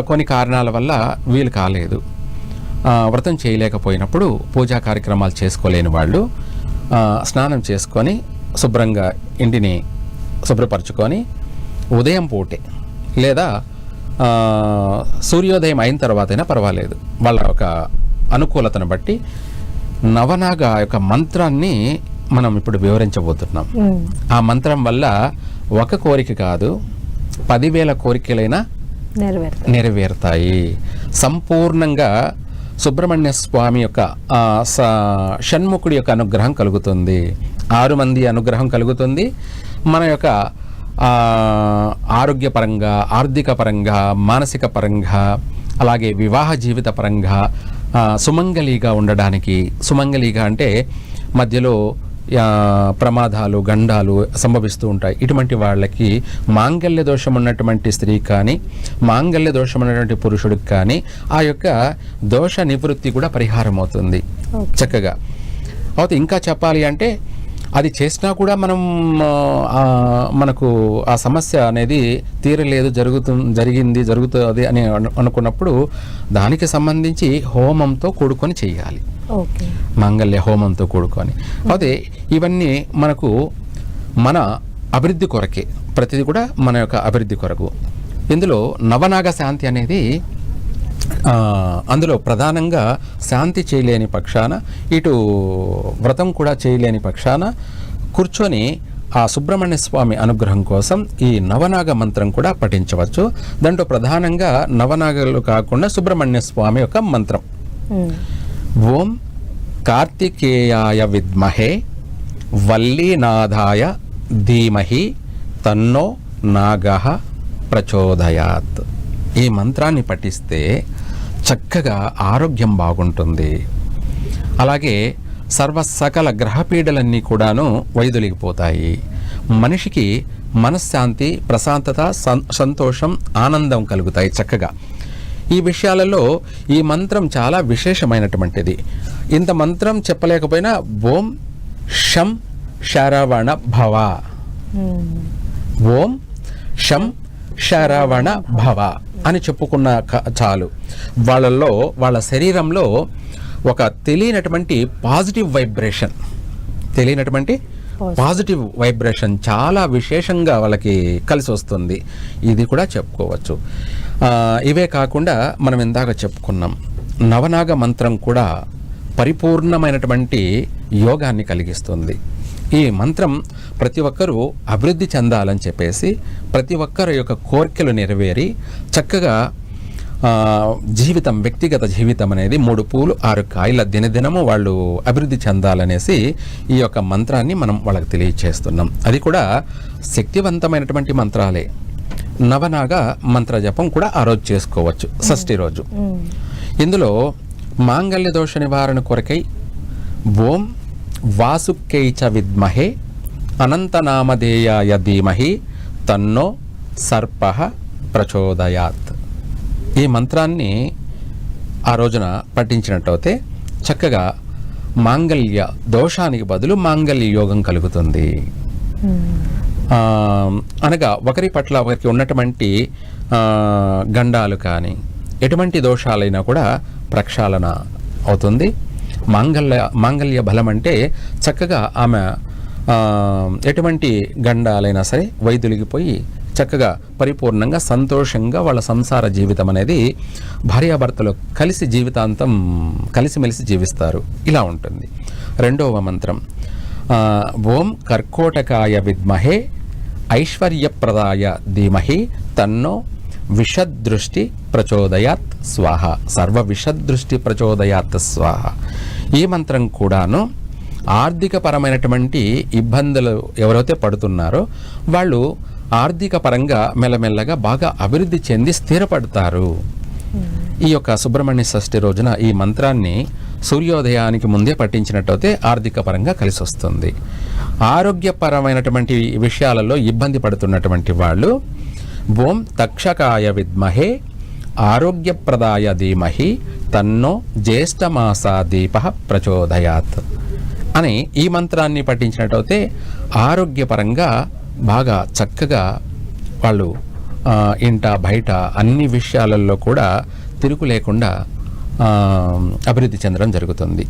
కొన్ని కారణాల వల్ల వీలు కాలేదు, వ్రతం చేయలేకపోయినప్పుడు పూజా కార్యక్రమాలు చేసుకోలేని వాళ్ళు స్నానం చేసుకొని శుభ్రంగా ఇంటిని శుభ్రపరచుకొని ఉదయం పూటే లేదా సూర్యోదయం అయిన తర్వాతైనా పర్వాలేదు, వాళ్ళ ఒక అనుకూలతను బట్టి నవనాగ యొక్క మంత్రాన్ని మనం ఇప్పుడు వివరించబోతున్నాం. ఆ మంత్రం వల్ల ఒక కోరిక కాదు 10,000 కోరికలైనా నెరవేరుతాయి. సంపూర్ణంగా సుబ్రహ్మణ్య స్వామి యొక్క షణ్ముఖుడి యొక్క అనుగ్రహం కలుగుతుంది, 6 మంది అనుగ్రహం కలుగుతుంది. మన యొక్క ఆరోగ్యపరంగా, ఆర్థిక పరంగా, మానసిక పరంగా, అలాగే వివాహ జీవిత పరంగా సుమంగళిగా ఉండడానికి, సుమంగళిగా అంటే మధ్యలో ప్రమాదాలు గండాలు సంభవిస్తూ ఉంటాయి. ఇటువంటి వాళ్ళకి మాంగళ్య దోషం ఉన్నటువంటి స్త్రీ కానీ, మాంగళ్య దోషం ఉన్నటువంటి పురుషుడికి కానీ ఆ యొక్క దోష నివృత్తి కూడా పరిహారం అవుతుంది చక్కగా. అయితే ఇంకా చెప్పాలి అంటే అది చేసినా కూడా మనకు ఆ సమస్య అనేది తీరలేదు, జరుగుతుంది అని అనుకున్నప్పుడు దానికి సంబంధించి హోమంతో కూడుకొని చేయాలి, మాంగళ్య హోమంతో కూడుకొని. అయితే ఇవన్నీ మనకు మన అభివృద్ధి కొరకే, ప్రతిదీ కూడా మన యొక్క అభివృద్ధి కొరకు. ఇందులో నవనాగ శాంతి అనేది అందులో ప్రధానంగా శాంతి చేయలేని పక్షాన, ఇటు వ్రతం కూడా చేయలేని పక్షాన కూర్చొని ఆ సుబ్రహ్మణ్య స్వామి అనుగ్రహం కోసం ఈ నవనాగ మంత్రం కూడా పఠించవచ్చు. దాంట్లో ప్రధానంగా నవనాగలు కాకుండా సుబ్రహ్మణ్య స్వామి యొక్క మంత్రం ఓం కార్తికేయాయ విద్మహే వల్లీనాథాయ ధీమహి తన్నో నాగః ప్రచోదయాత్. ఈ మంత్రాన్ని పఠిస్తే చక్కగా ఆరోగ్యం బాగుంటుంది. అలాగే సకల గ్రహపీడలన్నీ కూడాను వైదొలిగిపోతాయి. మనిషికి మనశ్శాంతి, ప్రశాంతత, సంతోషం, ఆనందం కలుగుతాయి చక్కగా. ఈ విషయాలలో ఈ మంత్రం చాలా విశేషమైనటువంటిది. ఇంత మంత్రం చెప్పలేకపోయినా ఓం శం శరవణ భవ, ఓం శం శరవణ భవ అని చెప్పుకున్న చాలు. వాళ్ళ శరీరంలో ఒక తెలియనటువంటి పాజిటివ్ వైబ్రేషన్ చాలా విశేషంగా వాళ్ళకి కలిసి వస్తుంది. ఇది కూడా చెప్పుకోవచ్చు. ఇవే కాకుండా మనం ఇందాక చెప్పుకున్నాం, నవనాగ మంత్రం కూడా పరిపూర్ణమైనటువంటి యోగాన్ని కలిగిస్తుంది. ఈ మంత్రం ప్రతి ఒక్కరూ అభివృద్ధి చెందాలని చెప్పేసి, ప్రతి ఒక్కరి యొక్క కోరికలు నెరవేరి చక్కగా జీవితం, వ్యక్తిగత జీవితం అనేది 3 పూలు 6 కాయల దినదినము వాళ్ళు అభివృద్ధి చెందాలనేసి ఈ యొక్క మంత్రాన్ని మనం వాళ్ళకి తెలియచేస్తున్నాం. అది కూడా శక్తివంతమైనటువంటి మంత్రాలే. నవనాగ మంత్ర జపం కూడా ఆ రోజు చేసుకోవచ్చు, షష్ఠి రోజు. ఇందులో మాంగళ్య దోష నివారణ కొరకై ఓం వాసుకైచ విద్మహే అనంతనామధేయాయ ధీమహి తన్నో సర్పః ప్రచోదయాత్. ఈ మంత్రాన్ని ఆ రోజున పఠించినట్టయితే చక్కగా మాంగళ్య దోషానికి బదులు మాంగళ్య యోగం కలుగుతుంది. అనగా ఒకరి పట్ల ఒకరికి ఉన్నటువంటి గండాలు కానీ ఎటువంటి దోషాలైనా కూడా ప్రక్షాళన అవుతుంది. మాంగళ్య బలం అంటే చక్కగా ఆమె ఎటువంటి గండాలైనా సరే వైదొలిగిపోయి చక్కగా పరిపూర్ణంగా సంతోషంగా వాళ్ళ సంసార జీవితం అనేది భార్యాభర్తలు కలిసి జీవితాంతం కలిసిమెలిసి జీవిస్తారు. ఇలా ఉంటుంది. రెండవ మంత్రం ఓం కర్కోటకాయ విద్మహే ఐశ్వర్యప్రదాయ ధీమహి తన్నో విషదృష్టి ప్రచోదయాత్ స్వాహ. సర్వ విషదృష్టి ప్రచోదయాత్ స్వాహ. ఈ మంత్రం కూడాను ఆర్థిక పరమైనటువంటి ఇబ్బందులు ఎవరైతే పడుతున్నారో వాళ్ళు ఆర్థిక పరంగా మెల్లమెల్లగా బాగా అభివృద్ధి చెంది స్థిరపడతారు. ఈ యొక్క సుబ్రహ్మణ్య షష్ఠి రోజున ఈ మంత్రాన్ని సూర్యోదయానికి ముందే పఠించినట్టయితే ఆర్థిక పరంగా కలిసి వస్తుంది. ఆరోగ్యపరమైనటువంటి విషయాలలో ఇబ్బంది పడుతున్నటువంటి వాళ్ళు ఓం తక్షకాయ విద్మహే ఆరోగ్యప్రదాయ ధీమహి తన్నో జ్యేష్ఠమాసా దీపః ప్రచోదయాత్ అని ఈ మంత్రాన్ని పఠించినట్టయితే ఆరోగ్యపరంగా బాగా చక్కగా వాళ్ళు ఇంట బయట అన్ని విషయాలలో కూడా తిరుగు లేకుండా అభివృద్ధి చెందడం జరుగుతుంది.